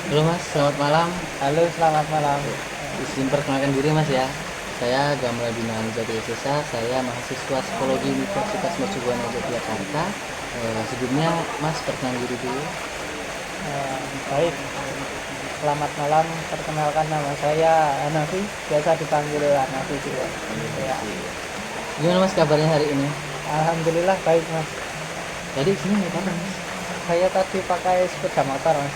Halo Mas, selamat malam. Halo, selamat malam. Izin perkenalkan diri Mas ya. Saya Gamal Bina Jati Sesa, saya mahasiswa psikologi Universitas Mercubuana Yogyakarta. Sebelumnya Mas perkenalkan diri dulu. Baik, selamat malam. Perkenalkan nama saya Hanafi, biasa dipanggil Hanafi juga. Ya, Gimana Mas kabarnya hari ini? alhamdulillah baik mas. Tadi sini naik apa Mas? Saya tadi pakai sepeda motor mas.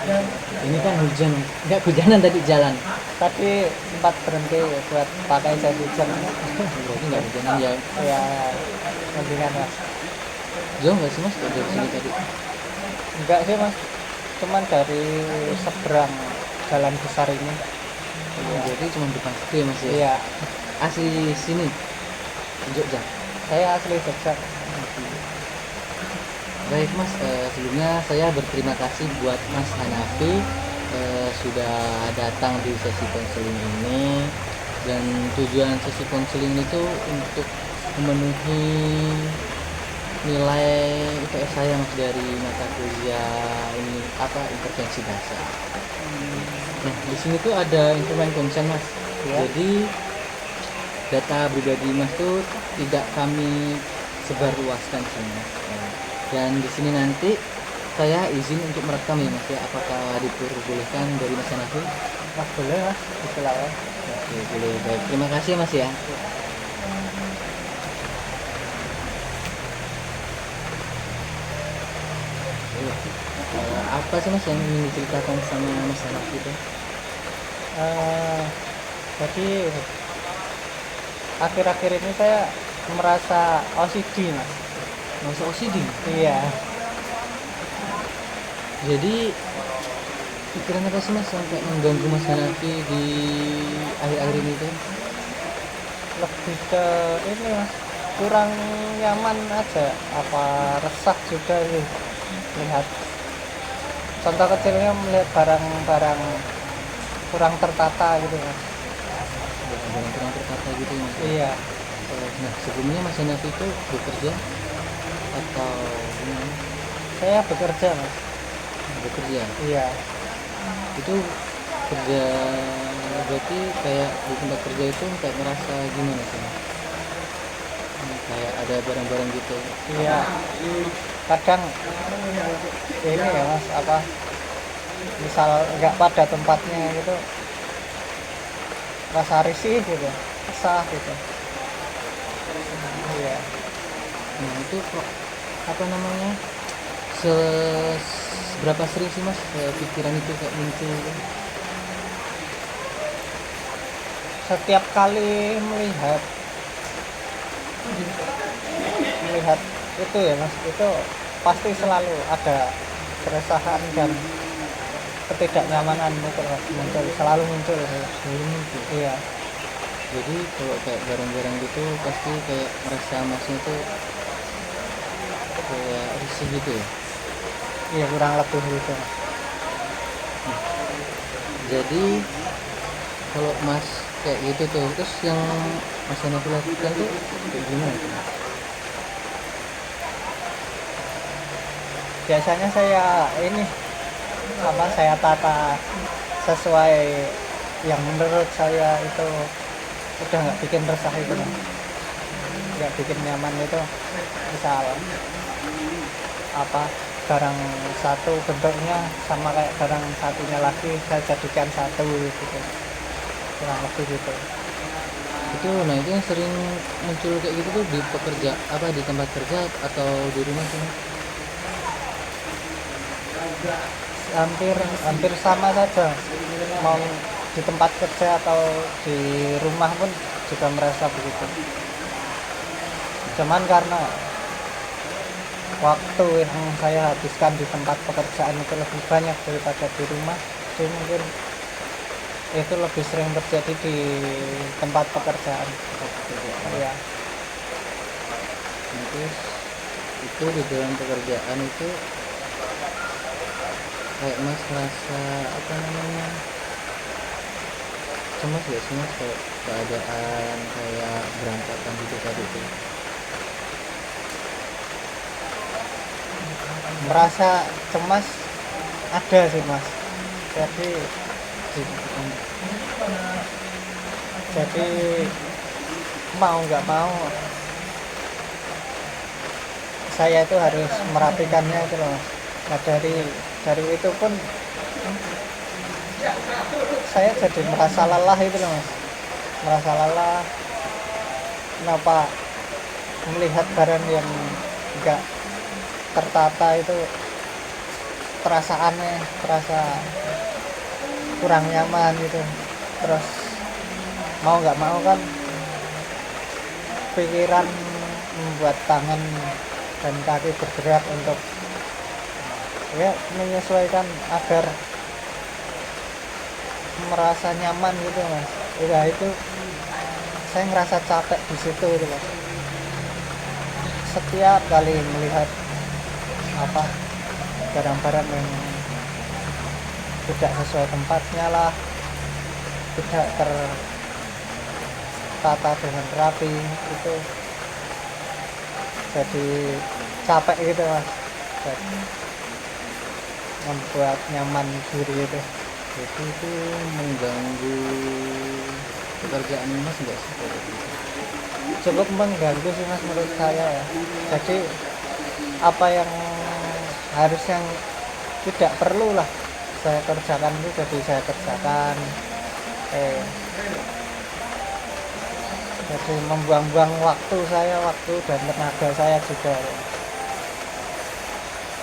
Ini kan hujan, nggak hujanan tadi jalan. Tadi sempat berhenti buat pakai jas hujan. Berarti nggak hujanan ya. Ya, mendingan mas. Jauh nggak sih Mas dari sini tadi? Enggak sih mas, cuman dari seberang jalan besar ini. Jadi cuma depan situ ya Mas ya. Iya, Asli sini, Jogja. saya asli Jogja. Baik Mas, sebelumnya saya berterima kasih buat Mas Hanafi sudah datang di sesi konseling ini, dan tujuan sesi konseling itu untuk memenuhi nilai IPS saya Mas dari mata kuliah ini apa intervensi bahasa. Nah di sini tuh ada instrumen konsen Mas. Ya. Jadi data pribadi Mas tuh tidak kami sebarluaskan sih Mas. Dan di sini nanti saya izin untuk merekam ya Mas ya. Apakah diperbolehkan dari Mas Hanafi? Mas boleh mas, silakan. Oke, boleh. Baik. Terima kasih Mas ya. Apa sih Mas yang ingin diceritakan sama Mas Hanafi itu? Eh, jadi akhir-akhir ini saya merasa OCD mas. Masa OCD. Iya, Jadi pikiran apa sih Mas sampai mengganggu Mas Hanafi di akhir-akhir ini tuh? lebih ke ini mas, kurang nyaman aja, apa resah juga sih lihat. Contoh kecilnya melihat barang-barang kurang tertata gitu mas. Barang kurang tertata gitu ya Mas ya? Iya, Nah sebelumnya Mas Hanafi itu bekerja atau gimana? saya bekerja mas. Bekerja. Iya, Itu kerja berarti kayak di tempat kerja itu kayak ngerasa gimana sih? Kayak ada barang-barang gitu. iya, kadang ini ya mas, apa misal nggak pada tempatnya gitu, rasa risih gitu, resah gitu. Iya. Nah itu kok apa namanya, seberapa sering sih Mas pikiran itu kayak muncul gitu? Setiap kali melihat melihat itu ya mas, itu pasti selalu ada keresahan dan ketidaknyamanan itu mas, muncul, selalu muncul. Selalu muncul. Iya, Jadi kalau kayak barang-barang gitu pasti kayak merasa Masnya tuh kayak risih gitu ya. iya kurang lebih gitu mas. Jadi kalau Mas kayak gitu tuh, terus yang Mas Hanafi lakukan tuh kayak gimana tuh? Biasanya saya ini apa, saya tata sesuai yang menurut saya itu udah nggak bikin resah itu mas, nggak bikin nyaman itu. Misal apa, barang satu bentuknya sama kayak barang satunya lagi saya jadikan satu gitu, kurang lebih gitu. Itu nah itu yang sering muncul kayak gitu tuh di pekerja apa di tempat kerja atau di rumah sih Mas? Hampir hampir sama saja, mau di tempat kerja atau di rumah pun juga merasa begitu. Cuman karena waktu yang saya habiskan di tempat pekerjaan itu lebih banyak daripada di rumah, jadi mungkin itu lebih sering terjadi di tempat pekerjaan. Iya, Nah, terus itu di dalam pekerjaan itu kayak Mas merasa apa namanya, cemas gak sih Mas kayak keadaan kayak berantakan gitu tadi tuh? merasa cemas ada sih mas, jadi jadi mau nggak mau saya itu harus merapikannya itu loh. Nah dari itu pun saya jadi merasa lelah itu loh mas, merasa lelah. Kenapa melihat barang yang nggak tertata itu terasa aneh, terasa kurang nyaman gitu. Terus mau nggak mau kan pikiran membuat tangan dan kaki bergerak untuk ya menyesuaikan agar merasa nyaman gitu mas. Ya itu saya ngerasa capek di situ gitu mas. Setiap kali melihat apa barang-barang yang tidak sesuai tempatnya lah, tidak tertata dengan rapi, itu jadi capek gitu mas. Jadi membuat nyaman diri itu Jadi itu mengganggu pekerjaan Mas nggak sih kayak gitu? cukup mengganggu sih mas menurut saya ya. Jadi apa yang harusnya tidak perlu lah saya kerjakan itu jadi saya kerjakan. Jadi membuang-buang waktu dan tenaga saya juga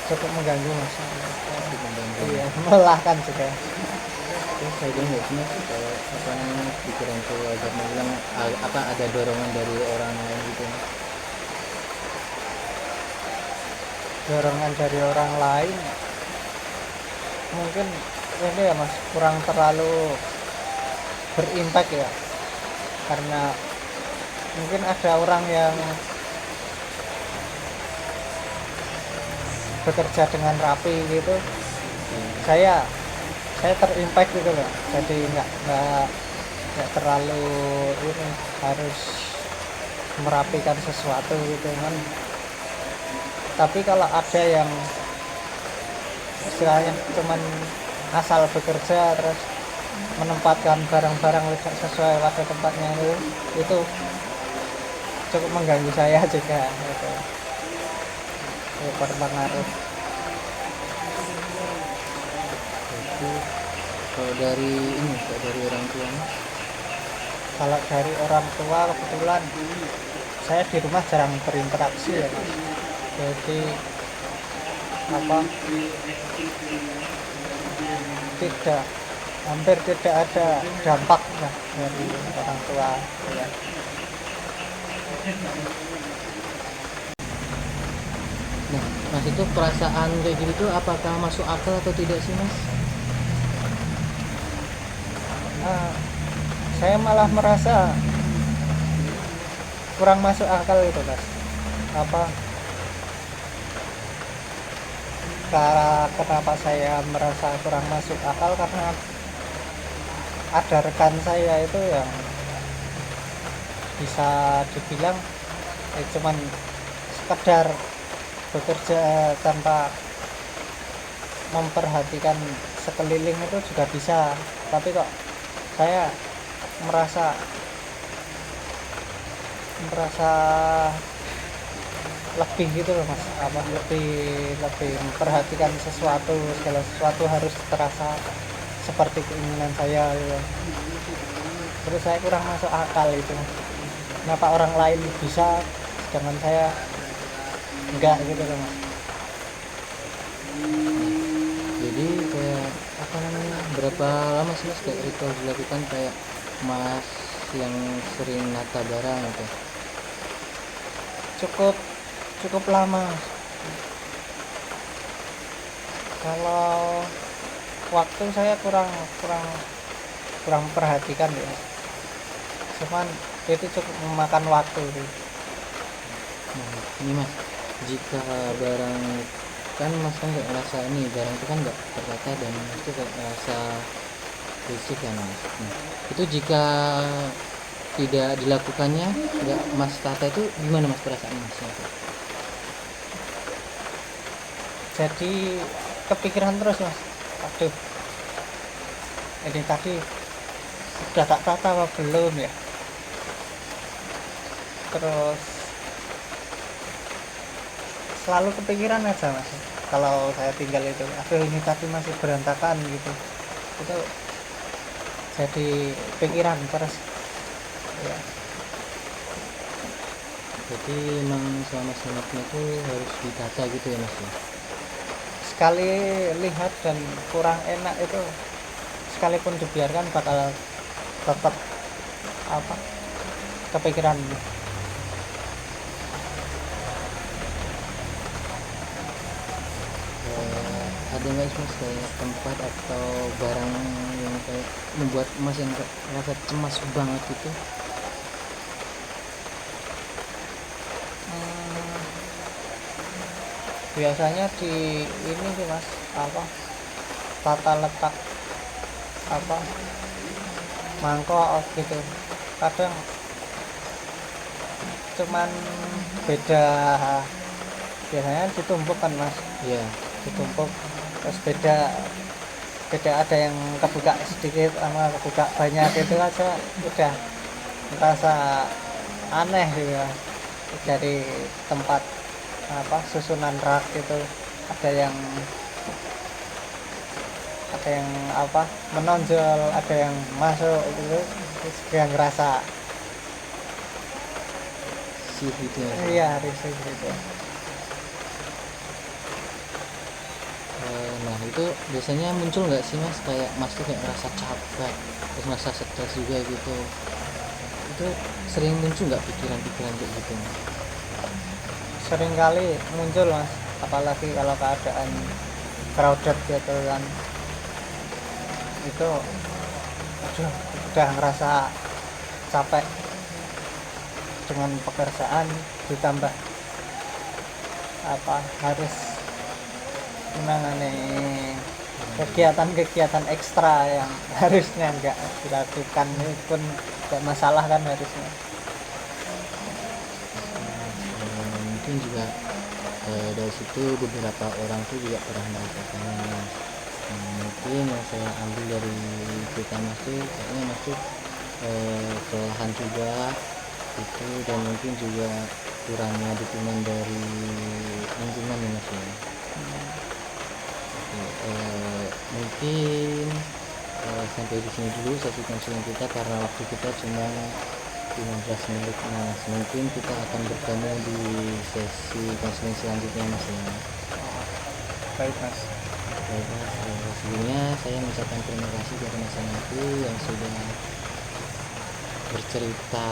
cukup mengganggu mas. Cukup mengganggu. Iya, melelahkan juga. Terus saya dengar nggak sih Mas kalau apa namanya pikiran keluarga bilang apa ada dorongan dari orang lain gitu Mas? Dorongan dari orang lain mungkin ini ya mas, kurang terlalu berimpact ya, karena mungkin ada orang yang bekerja dengan rapi gitu, saya terimpact gitu loh. Jadi nggak terlalu ini harus merapikan sesuatu gitu kan. Tapi kalau ada yang istilahnya cuman asal bekerja terus menempatkan barang-barang tidak sesuai pada tempatnya itu cukup mengganggu saya juga gitu. Itu berpengaruh. Jadi kalau dari ini kalau dari orang tua Mas, Kalau dari orang tua kebetulan saya di rumah jarang berinteraksi ya mas. Jadi hampir tidak ada dampak lah dari orang tua ya. nah Mas itu perasaan kayak gitu tuh apakah masuk akal atau tidak sih Mas? Nah, saya malah merasa kurang masuk akal itu mas. Kenapa saya merasa kurang masuk akal, karena ada rekan saya itu yang bisa dibilang cuman sekedar bekerja tanpa memperhatikan sekeliling itu juga bisa, tapi kok saya merasa lebih gitu loh mas, lebih memperhatikan segala sesuatu harus terasa seperti keinginan saya gitu. Terus saya kurang masuk akal itu, kenapa orang lain bisa sedangkan saya enggak gitu loh mas. Jadi kayak apa namanya berapa lama sih Mas kayak ritual dilakukan kayak Mas yang sering nata barang gitu? Cukup lama mas. Kalau waktu saya kurang perhatikan ya, cuman itu cukup memakan waktu sih. Nah, ini Mas, jika barang kan Mas kan nggak ngerasa ini barang itu kan nggak tertata dan Mas itu kayak ngerasa risih kan Mas. Nah, itu jika tidak dilakukannya nggak Mas tata itu gimana Mas perasaan Mas? Jadi kepikiran terus mas, aduh ini tadi sudah tak tata apa belum ya, terus selalu kepikiran aja mas kalau saya tinggal itu, aduh ini tadi masih berantakan gitu, itu jadi pikiran terus ya. Jadi emang selama senapnya itu harus ditata gitu ya mas ya. Sekali lihat dan kurang enak itu, sekalipun dibiarkan bakal tetap apa kepikiran. Ada nggak sih mas kayak tempat atau barang yang kayak membuat mas yang rasa cemas banget gitu? Hmm, biasanya di ini sih mas, apa tata letak apa mangkok gitu, kadang cuman beda, biasanya ditumpuk kan mas, Iya. ditumpuk terus beda beda ada yang kebuka sedikit sama kebuka banyak, itu aja udah merasa aneh gitu ya. Dari tempat apa susunan rak itu ada yang apa menonjol, ada yang masuk gitu, terus dia ngerasa Sih gitu ya. iya risih gitu. Nah itu biasanya muncul nggak sih mas kayak mas tuh kayak ngerasa capek terus ngerasa stres juga gitu, itu sering muncul nggak pikiran-pikiran kayak gitu? Sering kali muncul mas, apalagi kalau keadaan crowded gitu kan, itu aduh, udah ngerasa capek dengan pekerjaan, ditambah apa harus menangani kegiatan-kegiatan ekstra yang harusnya nggak dilakukan, itu pun nggak masalah kan harusnya. Mungkin juga dari situ beberapa orang tuh juga pernah merasakannya mas. Mungkin yang saya ambil dari cerita mas tuh kayaknya mas tuh kelelahan juga itu, dan mungkin juga kurangnya dukungan dari lingkungan ya mas ya. Oke, mungkin sampai di sini dulu sesi konseling kita karena waktu kita cuma 15 menit mas. Mungkin kita akan bertemu di sesi konseling selanjutnya mas ya. Oh, baik mas. Baik mas, sebelumnya saya mengucapkan terima kasih kepada mas Hanafi yang sudah bercerita